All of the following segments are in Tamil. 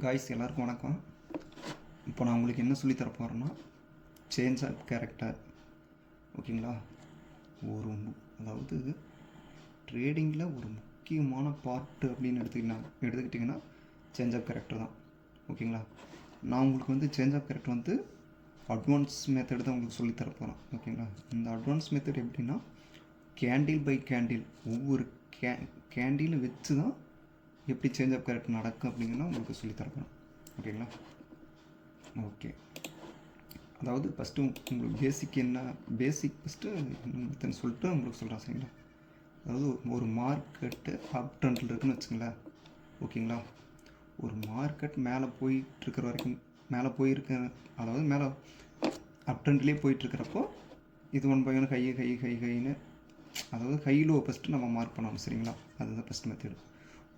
காய்ஸ் எல்லாருக்கும் வணக்கம். இப்போ நான் உங்களுக்கு என்ன சொல்லித்தர போகிறேன்னா சேஞ்ச் ஆஃப் கேரக்டர். ஓகேங்களா? அதாவது ட்ரேடிங்கில் ஒரு முக்கியமான பார்ட்டு அப்படின்னு எடுத்துக்கிட்டிங்கன்னா சேஞ்ச் ஆஃப் கேரக்டர் தான். ஓகேங்களா? நான் உங்களுக்கு வந்து சேஞ்ச் ஆஃப் கேரக்டர் வந்து அட்வான்ஸ் மெத்தட் தான் உங்களுக்கு சொல்லித்தர போகிறேன். ஓகேங்களா? இந்த அட்வான்ஸ் மெத்தட் எப்படின்னா கேண்டில் பை கேண்டில் ஒவ்வொரு கேண்டில் வச்சு தான் எப்படி சேஞ்ச் ஆஃப் கேரக்டர் நடக்கும் அப்படிங்கன்னா உங்களுக்கு சொல்லித்தரப்போம். ஓகேங்களா? ஓகே, அதாவது ஃபஸ்ட்டு உங்களுக்கு பேசிக் ஃபஸ்ட்டு என்னன்னு சொல்லிட்டு உங்களுக்கு சொல்கிறேன். சரிங்களா? அதாவது ஒரு மார்க்கெட்டு அப் ட்ரெண்டில் இருக்குன்னு வச்சுங்களேன். ஓகேங்களா? ஒரு மார்க்கெட் மேலே போயிட்டுருக்கிற வரைக்கும் அதாவது மேலே அப் ட்ரெண்ட்லேயே போயிட்டுருக்கிறப்போ இது ஒன் பை ஒன் ஹைன்னு அதாவது ஹை லோ ஃபஸ்ட்டு நம்ம மார்க் பண்ணணும். சரிங்களா? அதுதான் ஃபஸ்ட் மெத்தடு.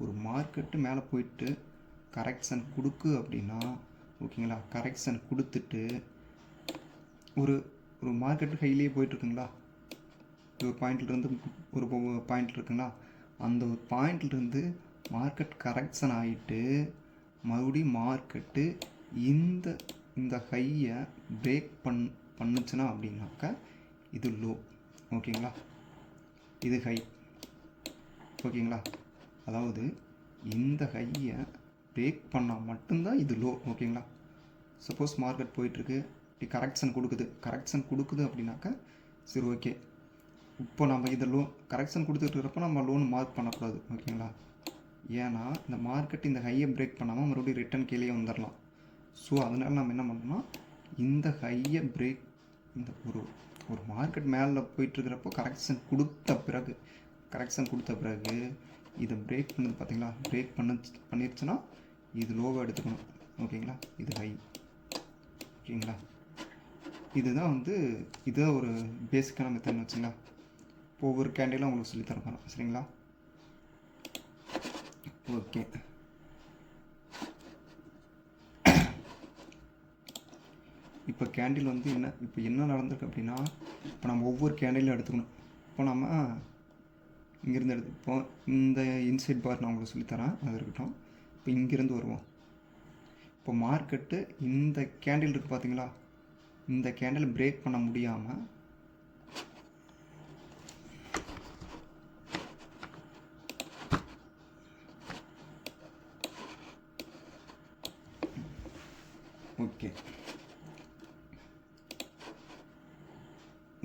ஒரு மார்க்கெட்டு மேலே போயிட்டு கரெக்ஷன் கொடுக்கு அப்படின்னா, ஓகேங்களா, கரெக்ஷன் கொடுத்துட்டு ஒரு மார்க்கெட்டு ஹையிலேயே போயிட்டுருக்குங்களா, ஒரு பாயிண்ட்லேருந்து ஒரு பாயிண்ட் இருக்குங்களா, அந்த ஒரு பாயிண்ட்லேருந்து மார்க்கெட் கரெக்ஷன் ஆகிட்டு மறுபடியும் மார்க்கெட்டு இந்த ஹையை பிரேக் பண்ணுச்சுன்னா அப்படின்னாக்கா இது லோ. ஓகேங்களா? இது ஹை. ஓகேங்களா? அதாவது இந்த ஹையை பிரேக் பண்ணால் மட்டும்தான் இது லோ. ஓகேங்களா? சப்போஸ் மார்க்கெட் போயிட்டுருக்கு, இப்படி கரெக்ஷன் கொடுக்குது அப்படின்னாக்கா சரி, ஓகே, இப்போ நம்ம இதை கரெக்ஷன் கொடுத்துட்டு இருக்கிறப்ப நம்ம லோன் மார்க் பண்ணக்கூடாது. ஓகேங்களா? ஏன்னா இந்த மார்க்கெட் இந்த ஹையை பிரேக் பண்ணாமல் மறுபடியும் ரிட்டர்ன் கீழே வந்துடலாம். ஸோ அதனால் நம்ம என்ன பண்ணோம்னா இந்த ஹையை இந்த ஒரு மார்க்கெட் மேலே போயிட்டுருக்கிறப்போ கரெக்ஷன் கொடுத்த பிறகு இதை பிரேக் பண்ணது பார்த்தீங்களா, பிரேக் பண்ணிருச்சுன்னா இது லோவை எடுத்துக்கணும். ஓகேங்களா? இது ஹை. ஓகேங்களா? இதுதான் ஒரு பேசிக்கான மெத்தட்னு வச்சுங்களா. இப்போ ஒவ்வொரு கேண்டிலும் உங்களுக்கு சொல்லித்தர போகிறோம். சரிங்களா? ஓகே, இப்போ கேண்டில் வந்து என்ன நடந்திருக்கு அப்படின்னா, இப்போ நம்ம ஒவ்வொரு கேண்டிலும் எடுத்துக்கணும். இப்போ நம்ம இங்கேருந்து இப்போ இந்த இன்சைட் பார் நான் உங்களுக்கு சொல்லித்தரேன், அது இருக்கட்டும். இப்போ இங்கேருந்து வருவோம். இப்போ மார்க்கெட்டு இந்த கேண்டில் இருக்குது பார்த்தீங்களா, இந்த கேண்டில் பிரேக் பண்ண முடியாமல்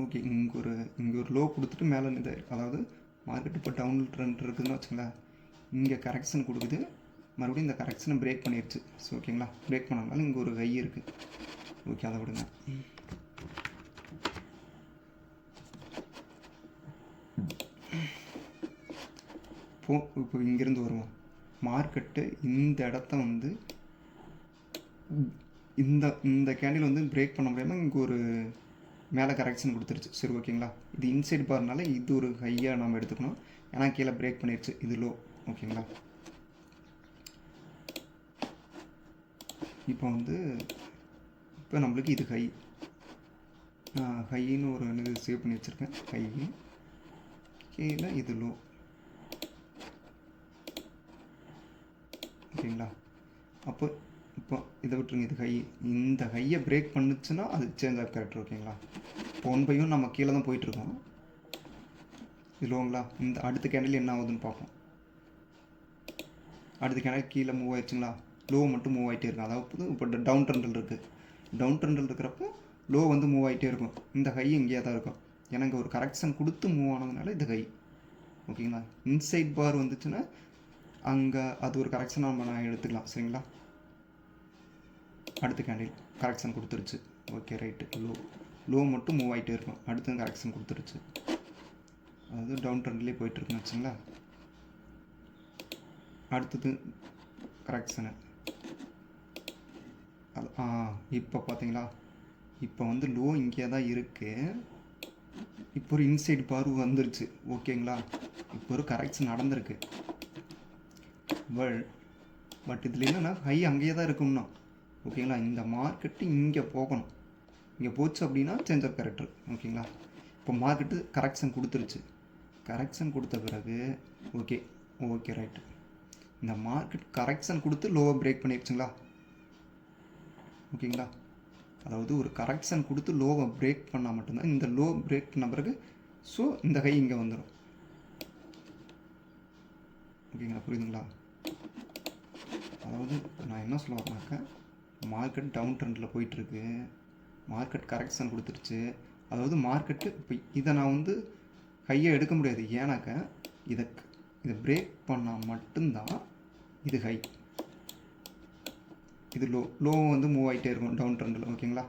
ஓகே இங்கே ஒரு லோ கொடுத்துட்டு மேலே அதாவது மார்க்கெட் இப்போ டவுன் ட்ரெண்ட் இருக்குதுன்னு வச்சுங்களேன். இங்கே கரெக்ஷன் கொடுக்குது, மறுபடியும் இந்த கரெக்ஷனை பிரேக் பண்ணிடுச்சு. ஸோ ஓகேங்களா, பிரேக் பண்ணனால இங்கே ஒரு ஹை இருக்குது. ஓகே, அதை விடுங்க. இப்போ இங்கேருந்து வருவோம். மார்க்கெட்டு இந்த இடத்த வந்து இந்த கேண்டில் வந்து பிரேக் பண்ண முடியாமல் இங்கே ஒரு மேலே கரெக்ஷன் கொடுத்துருச்சு. சரி, ஓகேங்களா, இது இன்சைட் பார்னால இது ஒரு ஹையாக நம்ம எடுத்துக்கணும். ஏன்னா கீழே பிரேக் பண்ணிடுச்சு, இது லோ. ஓகேங்களா? இப்போ நம்மளுக்கு இது ஹைன்னு ஒரு இது சேவ் பண்ணி வச்சுருக்கேன். ஹை கீழே இது லோ. ஓகேங்களா? இப்போ இதை விட்டுருங்க, இது ஹை. இந்த ஹையை பிரேக் பண்ணுச்சுன்னா அது சேஞ்ச் ஆஃப் கேரக்டர். ஓகேங்களா? இப்போ ஒன் பையும் நம்ம கீழே தான் போயிட்டுருக்கோம். இது லோங்களா, இந்த அடுத்த கேண்டில் என்ன ஆகுதுன்னு பார்ப்போம். அடுத்த கேண்டில் கீழே மூவ் ஆயிடுச்சுங்களா, லோ மட்டும் மூவ் ஆகிட்டே இருக்கும். அதாவது இப்போ டவுன் ட்ரெண்டில் இருக்குது. டவுன் ட்ரெண்டில் இருக்கிறப்போ லோ வந்து மூவ் ஆகிட்டே இருக்கும். இந்த ஹை இங்கேயே தான் இருக்கும். எனக்கு ஒரு கரெக்ஷன் கொடுத்து மூவ் ஆனதுனால இது ஹை. ஓகேங்களா? இன்சைட் பார் வந்துச்சுன்னா அங்கே அது ஒரு கரெக்ஷனாக நம்ம எடுத்துக்கலாம். சரிங்களா? அடுத்த கேண்டில் கரெக்ஷன் கொடுத்துருச்சு. Okay, right. லோ மட்டும் மூவ் ஆகிட்டே இருக்கும். அடுத்து கரெக்ஷன் கொடுத்துருச்சு. அதாவது டவுன் ட்ரெண்ட்லேயே போயிட்டுருக்குன்னு வச்சுங்களா. அடுத்தது கரெக்ஷனு. இப்போ பார்த்தீங்களா, இப்போ வந்து லோ இங்கே தான் இருக்குது. இப்போ ஒரு இன்சைட் பார் வந்துருச்சு. ஓகேங்களா? இப்போ ஒரு கரெக்ஷன் நடந்திருக்கு. பட் இதில் என்னென்னா ஹை அங்கேயே தான் இருக்கும்னா. ஓகேங்களா? இந்த மார்க்கெட்டு இங்கே போகணும். இங்கே போச்சு அப்படின்னா சேஞ்ச் ஆஃப் கேரக்டர். ஓகேங்களா? இப்போ மார்க்கெட்டு கரெக்ஷன் கொடுத்துருச்சு. கரெக்ஷன் கொடுத்த பிறகு ஓகே ரைட்டு. இந்த மார்க்கெட் கரெக்ஷன் கொடுத்து லோவை பிரேக் பண்ணிடுச்சுங்களா? ஓகேங்களா? அதாவது ஒரு கரெக்ஷன் கொடுத்து லோவை பிரேக் பண்ணால் மட்டும்தான், இந்த லோ பிரேக் பண்ண பிறகு ஸோ இந்த ஹை இங்கே வந்துடும். ஓகேங்களா? புரியுதுங்களா? அதாவது நான் என்ன சொல்ல வரேனாக்கா, மார்க்கெட் டவுன் ட்ரெண்டில் போயிட்டுருக்கு, மார்க்கெட் கரெக்ஷன் கொடுத்துருச்சு. அதாவது மார்க்கெட்டு இப்போ இதை நான் வந்து ஹையை எடுக்க முடியாது. ஏன்னாக்கா இதை பிரேக் பண்ணால் மட்டும்தான் இது ஹை, இது லோ வந்து மூவ் ஆகிட்டே இருக்கும் டவுன் ட்ரெண்டில். ஓகேங்களா?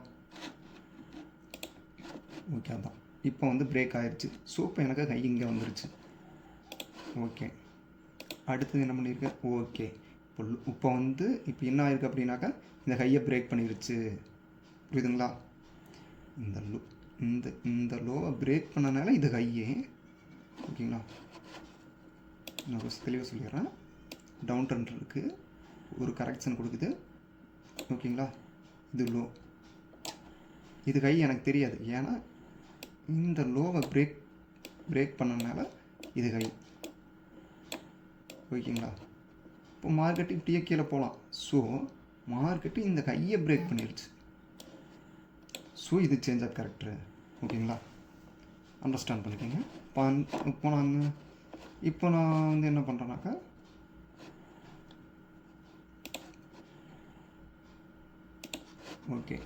ஓகே, அதான் இப்போ வந்து பிரேக் ஆயிடுச்சு. ஸோ இப்போ எனக்கு ஹை இங்கே வந்துருச்சு. ஓகே, அடுத்தது என்ன பண்ணியிருக்கேன்? ஓகே, இப்போ வந்து இப்போ என்ன ஆயிருக்கு அப்படின்னாக்கா, இந்த ஹையை பிரேக் பண்ணிருச்சு. புரியுதுங்களா? இந்த லோவை பிரேக் பண்ணனால இது ஹையே. ஓகேங்களா? நான் தெளிவாக சொல்லிடுறேன். டவுன் ட்ரெண்ட் இருக்குது, ஒரு கரெக்ஷன் கொடுக்குது. ஓகேங்களா? இது லோ, இது ஹை எனக்கு தெரியாது. ஏன்னா இந்த லோவை பிரேக் பண்ணனால இது ஹை. ஓகேங்களா? இப்போ மார்க்கெட்டு இப்படியே கீழே போகலாம். ஸோ மார்க்கெட்டு இந்த ஹையை பிரேக் பண்ணிடுச்சு. ஸோ இது சேஞ்ச் ஆஃப் கேரக்டரு. ஓகேங்களா? அண்டர்ஸ்டாண்ட் பண்ணிக்கோங்க. இப்போ நான் வந்து என்ன பண்ணுறேன்னாக்கா, ஓகே,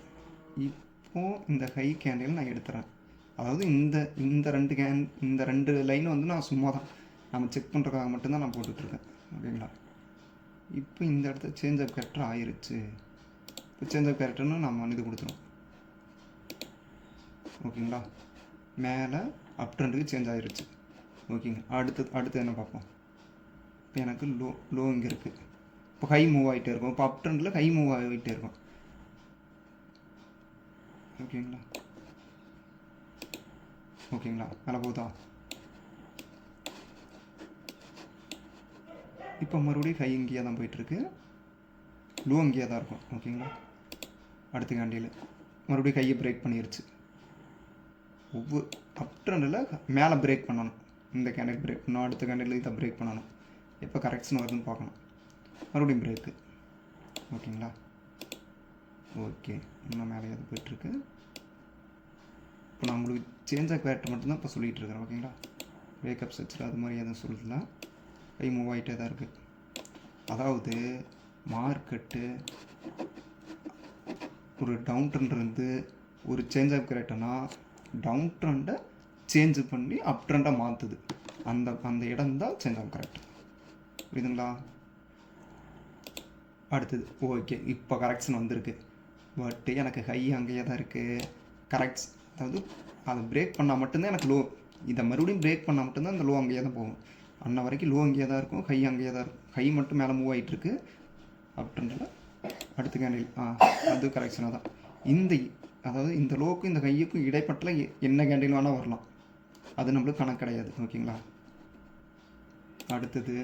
இப்போது இந்த ஹை கேண்டில் நான் எடுத்துகிறேன். அதாவது இந்த ரெண்டு லைன் வந்து நான் சும்மா தான் நம்ம செக் பண்ணுறதுக்காக மட்டும்தான் நான் போட்டுட்ருக்கேன். ஓகேங்களா? இப்போ இந்த இடத்துல சேஞ்ச் ஆஃப் கேரக்டர் ஆயிடுச்சு. இப்போ சேஞ்ச் ஆஃப் கேரக்டர்னு நம்ம இது கொடுத்துருவோம். ஓகேங்களா? மேலே அப் ட்ரெண்டுக்கு சேஞ்ச் ஆகிருச்சு. ஓகேங்க, அடுத்து என்ன பார்ப்போம். இப்போ எனக்கு லோ இங்கே இருக்குது. இப்போ ஹை மூவ் ஆகிட்டே இருக்கும். இப்போ அப் ட்ரெண்டில் ஹை மூவ் ஆகிட்டே இருக்கும். ஓகேங்களா? மேலே போகுதா? இப்போ மறுபடியும் ஹை இங்கேயே தான் போயிட்டுருக்கு, லோ இங்கேயே தான் இருக்கும். ஓகேங்களா? அடுத்த கேண்டில் மறுபடியும் கையை பிரேக் பண்ணிருச்சு. ஒவ்வொரு அப் ட்ரெண்டில் மேலே பிரேக் பண்ணணும். இந்த கேண்டில் பிரேக் பண்ணணும், அடுத்த கேண்டில் இதை பிரேக் பண்ணணும். எப்போ கரெக்ஷன் வருதுன்னு பார்க்கணும். மறுபடியும் பிரேக்கு. ஓகேங்களா? ஓகே, இன்னும் மேலே எது போய்ட்டுருக்கு. இப்போ நான் உங்களுக்கு சேஞ்ச் ஆஃப் கேரக்டர் மட்டும்தான் இப்போ சொல்லிகிட்டு இருக்கிறேன். ஓகேங்களா? பிரேக்கப் ஸ்ட்ரக்சர் அது மாதிரி எதுவும் சொல்லல, கை மூவ் ஆகிட்டே தான் இருக்குது. அதாவது மார்க்கெட்டு ஒரு டவுன் ட்ரெண்ட் இருந்து ஒரு சேஞ்ச் ஆஃப் கேரக்டர்னா டவுன் ட்ரெண்டை சேஞ்சு பண்ணி அப் ட்ரெண்டாக மாற்றுது. அந்த இடம் தான் சேஞ்ச் ஆஃப் கேரக்டர். புரியுதுங்களா? அடுத்தது ஓகே, இப்போ கரெக்ஷன் வந்திருக்கு. பட் எனக்கு ஹை அங்கேயே தான் இருக்குது. அதாவது அதை பிரேக் பண்ணால் மட்டும்தான் எனக்கு லோ. இதை மறுபடியும் பிரேக் பண்ணால் மட்டும்தான் இந்த லோ அங்கேயே தான் போகும். அன்ன வரைக்கும் லோ அங்கேயே தான் இருக்கும், ஹை அங்கேயே தான் இருக்கும். ஹை மட்டும் மேலே மூவ் ஆகிட்டுருக்கு அப் ட்ரெண்டில். அடுத்த கேண்டில் அது கரெக்ஷனாக தான். அதாவது இந்த லோவுக்கும் இந்த ஹையுக்கும் இடைப்பட்டில் என்ன கேண்டில் வேணால் வரலாம், அது நம்மளுக்கு கணக்கு கிடையாது. ஓகேங்களா? அடுத்தது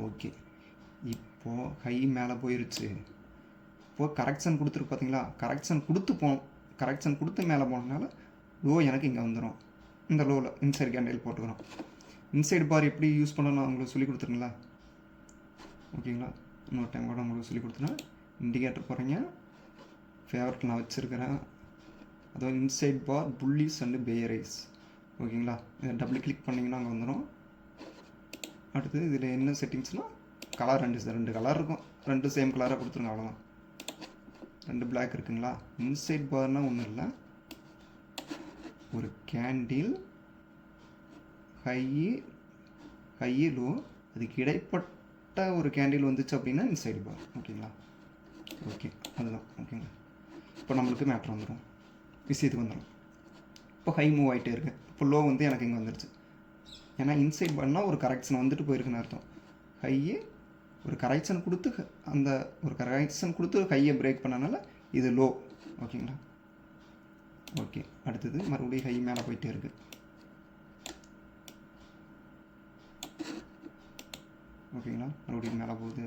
ஓகே, இப்போது ஹை மேலே போயிருச்சு. இப்போது கரெக்ஷன் கொடுத்துருக்கு பார்த்தீங்களா? கரெக்ஷன் கொடுத்து மேலே போனதுனால லோ எனக்கு இங்கே வந்துடும். இந்த லோவில் இன்சைட் கேண்டில் போட்டுக்கிறோம். இன்சைட் பார் எப்படி யூஸ் பண்ணணும் நான் உங்களுக்கு சொல்லி கொடுத்துருங்களா? ஓகேங்களா? இன்னொரு டைம் கூட உங்களுக்கு சொல்லி கொடுத்துருவேன். இண்டிகேட்டர் போகிறீங்க, ஃபேவரட் நான் வச்சுருக்கிறேன். அதாவது inside bar pulleys and pay raise. ஓகேங்களா? இதை டபுள் கிளிக் பண்ணிங்கன்னா அங்கே வந்துடும். அடுத்தது இதில் என்ன செட்டிங்ஸ்னால் கலர் ரெண்டு கலர் இருக்கும், ரெண்டு சேம் கலராக கொடுத்துருங்க, அவ்வளோதான். ரெண்டு பிளாக் இருக்குங்களா? இன்சைட் பார்னால் ஒன்றும் இல்லை, ஒரு கேண்டில் ஹை லோ அதுக்கு இடைப்பட்ட ஒரு கேண்டில் வந்துச்சு அப்படின்னா இன்சைட் பார். ஓகேங்களா? ஓகே, அதுதான். ஓகேங்களா? இப்போ நம்மளுக்கு மேட்ரு வந்துடும், விஷயத்துக்கு வந்துடும். இப்போ ஹை மூவ் ஆகிட்டே இருக்கு. இப்போ லோ வந்து எனக்கு இங்கே வந்துடுச்சு. ஏன்னா இன்சைட் பண்ணால் ஒரு கரெக்ஷன் வந்துட்டு போயிருக்குன்னு அர்த்தம். ஹையை ஒரு கரெக்ஷன் கொடுத்து ஹையை பிரேக் பண்ணனால இது லோ. ஓகேங்களா? ஓகே, அடுத்தது மறுபடியும் ஹை மேலே போயிட்டே இருக்கு. ஓகேங்களா? மறுபடியும் மேலே போகுது.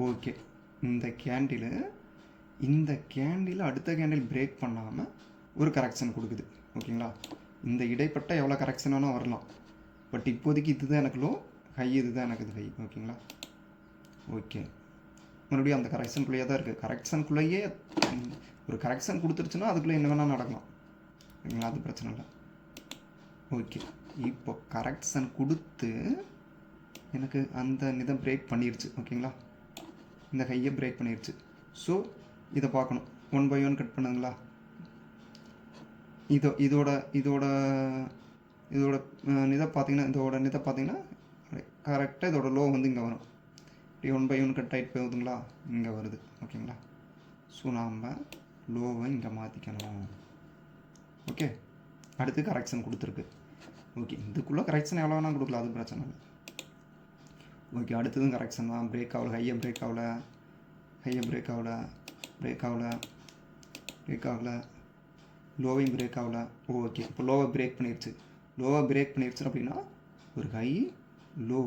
ஓகே, இந்த கேண்டில் அடுத்த கேண்டில் பிரேக் பண்ணாமல் ஒரு கரெக்ஷன் கொடுக்குது. ஓகேங்களா? இந்த இடைப்பட்ட எவ்வளோ கரெக்ஷன் வேணால் வரலாம். பட் இப்போதைக்கு இதுதான் எனக்கு லோ, ஹை இதுதான் எனக்கு இது ஹை. ஓகேங்களா? ஓகே, மறுபடியும் அந்த கரெக்ஷனுக்குள்ளேயே தான் இருக்குது. கரெக்ஷனுக்குள்ளேயே ஒரு கரெக்ஷன் கொடுத்துருச்சுன்னா அதுக்குள்ளே என்ன வேணால் நடக்கலாம். ஓகேங்களா? அது பிரச்சனை இல்லை. ஓகே, இப்போ கரெக்ஷன் கொடுத்து எனக்கு அந்த இதை பிரேக் பண்ணிடுச்சு. ஓகேங்களா? இந்த ஹையை பிரேக் பண்ணிடுச்சு. ஸோ இதை பார்க்கணும். 1 by 1 கட் பண்ணுங்களா? இதோட இதை பார்த்தீங்கன்னா, கரெக்டாக இதோட லோ வந்து இங்கே வரும். இப்படி 1 by 1 கட் ஆகிட்டு போகுதுங்களா? இங்கே வருது. ஓகேங்களா? ஸோ நாம் லோவை இங்கே மாற்றிக்கணும். ஓகே, அடுத்து கரெக்ஷன் கொடுத்துருக்கு. ஓகே, இதுக்குள்ளே கரெக்ஷன் எவ்வளோ வேணால் கொடுக்கலாம், அது பிரச்சனை இல்லை. ஓகே, அடுத்ததும் கரெக்ஷன் தான். பிரேக் ஆகலை, ஹையை பிரேக் ஆகலை, லோவையும் பிரேக் ஆகலை. ஓகே, இப்போ லோவை பிரேக் பண்ணிடுச்சு அப்படின்னா ஒரு ஹை லோ,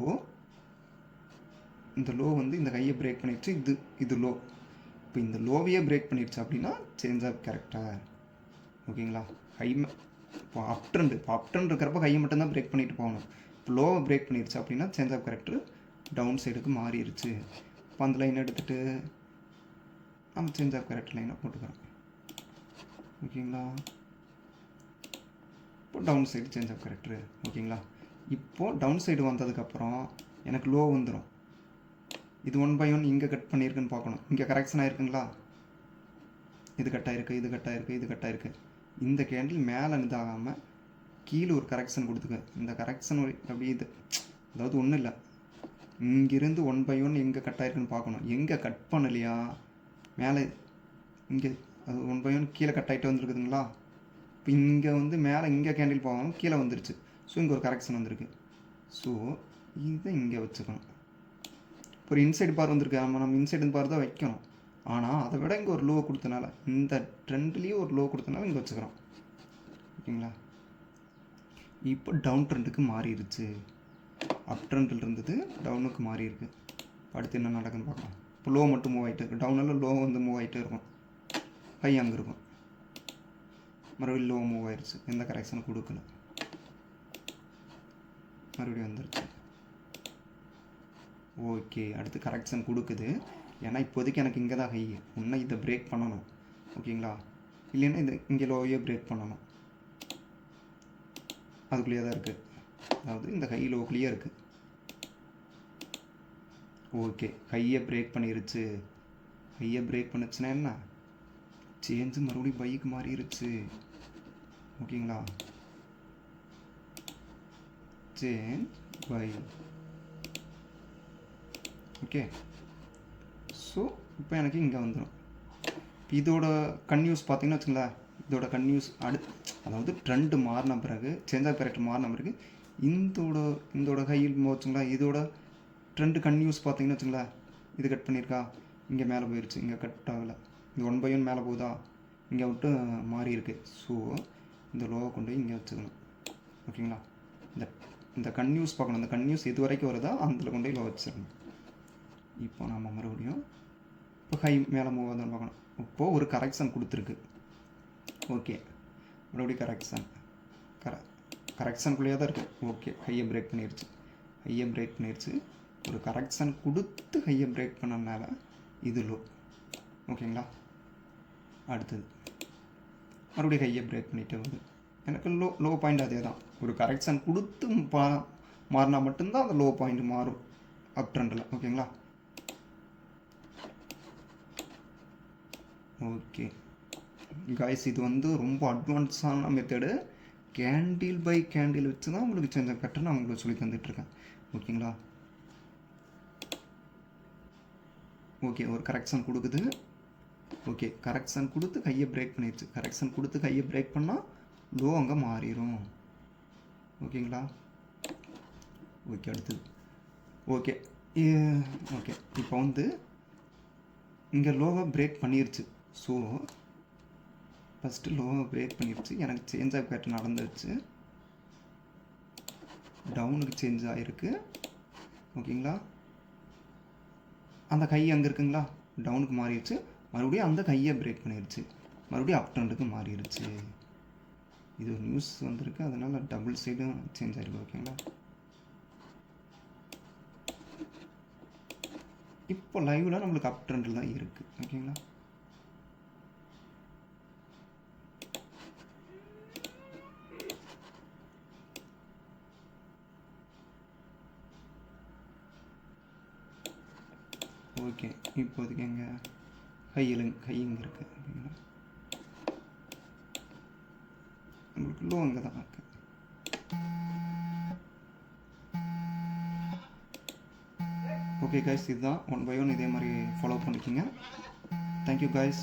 இந்த லோ வந்து இந்த ஹையை பிரேக் பண்ணிடுச்சு, இது லோ. இப்போ இந்த லோவையே பிரேக் பண்ணிடுச்சு அப்படின்னா சேஞ்ச் ஆஃப் கேரக்டர். ஓகேங்களா? ஹை இப்போ அப் ட்ரெண்ட் இருக்கிறப்ப ஹையை மட்டும்தான் பிரேக் பண்ணிட்டு போகணும். இப்போ லோவை பிரேக் பண்ணிடுச்சு அப்படின்னா சேஞ்ச் ஆஃப் கேரக்டர் டவுன் சைடுக்கு மாறிடுச்சு. இப்போ அந்த லைன் எடுத்துகிட்டு நம்ம சேஞ்ச் ஆஃப் கேரக்டர் லைனை போட்டுக்கிறோம். ஓகேங்களா? இப்போ down side change of character. ஓகேங்களா? இப்போது டவுன் சைடு வந்ததுக்கப்புறம் எனக்கு லோ வந்துடும். இது 1 by 1 இங்கே கட் பண்ணியிருக்குன்னு பார்க்கணும். இங்கே கரெக்ஷன் ஆகிருக்குங்களா? இது கட் ஆகிருக்கு. இந்த கேண்டில் மேலே இதாகாமல் கீழே ஒரு கரெக்ஷன் கொடுத்துக்க. இந்த கரெக்ஷன் அப்படி இது, அதாவது ஒன்றும் இல்லை, இங்கிருந்து 1 by 1 எங்கே கட் ஆகிருக்குன்னு பார்க்கணும். எங்கே கட் பண்ணலையா மேலே இங்கே, அது 1 by 1 கீழே கட் ஆகிட்டு வந்துருக்குதுங்களா? இப்போ இங்கே வந்து மேலே இங்கே கேண்டில் போகாமல் கீழே வந்துருச்சு. ஸோ இங்கே ஒரு கரெக்ஷன் வந்திருக்கு. ஸோ இதை இங்கே வச்சுக்கணும். ஒரு இன்சைடு பார் வந்திருக்கு. நம்ம இன்சைடு பார் தான் வைக்கணும். ஆனால் அதை விட இங்கே ஒரு லோ கொடுத்தனால, இந்த ட்ரெண்ட்லேயே ஒரு லோ கொடுத்தனால இங்கே வச்சுக்கிறோம். ஓகேங்களா? இப்போ டவுன் ட்ரெண்டுக்கு மாறிடுச்சு. அப் ட்ரெண்டில் இருந்தது டவுனுக்கு மாறி இருக்குது. அடுத்து என்ன நடக்குன்னு பார்க்கலாம். இப்போ லோ மட்டும் மூவ் ஆகிட்டு இருக்குது. டவுனில் லோ வந்து மூவ் ஆகிட்டே இருக்கும், ஹை அங்கே இருக்கும். மறுபடியும் லோ மூவ் ஆயிடுச்சு, எந்த கரெக்ஷனும் கொடுக்கல, மறுபடியும் வந்துருச்சு. ஓகே, அடுத்து கரெக்ஷன் கொடுக்குது. ஏன்னா இப்போதைக்கு எனக்கு இங்கே தான் ஹை, இன்னும் இதை பிரேக் பண்ணணும். ஓகேங்களா? இல்லைன்னா இது இங்கே லோவையே பிரேக் பண்ணணும். அதுக்குள்ளேயே தான் இருக்குது, அதாவது இந்த ஹை லோக்குள்ளேயே இருக்குது. ஓகே, ஹையை பிரேக் பண்ணிருச்சு. ஹையை பிரேக் பண்ணிச்சுன்னா என்ன, சேஞ்சு மறுபடியும் பைக்கு மாறிடுச்சு. ஓகேங்களா? Change by. ஓகே, ஸோ இப்போ எனக்கு இங்கே வந்துடும். இதோட கன்யூஸ் பார்த்தீங்கன்னா வச்சுங்களேன், இதோட கன்யூஸ் அதாவது ட்ரெண்டு மாறின பிறகு, சேஞ்ச் ஆஃப் கேரக்டர் மாறின பிறகு இதோட ஹையில் வச்சுங்களா, இதோட ட்ரெண்டு கன்யூஸ் பார்த்தீங்கன்னா வச்சுங்களேன், இது கட் பண்ணியிருக்கா, இங்கே மேலே போயிடுச்சு, இங்கே கட் ஆகலை. இது 1 by 1 மேலே போகுதா, இங்கே விட்டு மாறி இருக்கு. ஸோ இந்த லோவை கொண்டு போய் இங்கே வச்சுக்கணும். ஓகேங்களா? இந்த கன்யூஸ் பார்க்கணும். இந்த கன்யூஸ் எது வரைக்கும் வருதா அதில் கொண்டு போய் லோ வச்சிடணும். இப்போ நம்ம மறுபடியும் இப்போ ஹை மேலே மூவ் ஆகுதுன்னு பார்க்கணும். இப்போது ஒரு கரெக்ஷன் கொடுத்துருக்கு. ஓகே, மறுபடியும் கரெக்ஷனுக்குள்ளேயே தான் இருக்குது. ஓகே, ஹையை பிரேக் பண்ணிடுச்சு. ஒரு கரெக்ஷன் கொடுத்து ஹையை பிரேக் பண்ணனால இது லோ. ஓகேங்களா? அடுத்தது மறுபடியும் ஹையை பிரேக் பண்ணிகிட்டே வருது. எனக்கு லோ பாயிண்ட் அதே தான். ஒரு கரெக்ஷன் கொடுத்து மாறினா மட்டும்தான் அந்த லோ பாயிண்ட் மாறும் அப் ட்ரெண்டில். ஓகேங்களா? ஓகே காய்ஸ், இது வந்து ரொம்ப அட்வான்ஸான மெத்தடு. கேண்டில் பை கேண்டில் வச்சு தான் உங்களுக்கு சேஞ்ச் ஆஃப் கேரக்டர் நான் உங்களுக்கு சொல்லி தந்துட்டுருக்கேன். ஓகேங்களா? ஓகே, ஒரு கரெக்ஷன் கொடுக்குது. ஓகே, கரெக்ஷன் கொடுத்து கையை பிரேக் பண்ணிடுச்சு. கரெக்ஷன் கொடுத்து கையை பிரேக் பண்ணால் லோ அங்கே மாறிடும். ஓகேங்களா? ஓகே, அடுத்தது ஓகே இப்போ வந்து இங்கே லோவை பிரேக் பண்ணிடுச்சு. ஸோ ஃபஸ்ட்டு லோவை பிரேக் பண்ணிடுச்சு, எனக்கு சேஞ்ச் ஆஃப் கேரக்டர் நடந்துருச்சு, டவுனுக்கு சேஞ்ச் ஆகிருக்கு. ஓகேங்களா? அந்த கை அங்கே இருக்குங்களா, டவுனுக்கு மாறிடுச்சு. மறுபடியும் அந்த கையை பிரேக் பண்ணிடுச்சு, மறுபடியும் அப் ட்ரெண்டுக்கு மாறிடுச்சு. இது ஒரு நியூஸ் வந்திருக்கு, அதனால் டபுள் சைடும் சேஞ்ச் ஆகிருக்கு. ஓகேங்களா? இப்போ லைவில் நம்மளுக்கு அப் ட்ரெண்டில் தான் இருக்குது. ஓகேங்களா? ஓகே, இப்போதைக்கு எங்கே கை இங்கே இருக்குது. ஓகேங்களா? நம்மளுக்கு லோ அங்கே தான் இருக்குது. ஓகே கைஸ், இதுதான் 1 by 1 இதே மாதிரி ஃபாலோ பண்ணிக்கோங்க. Thank you guys.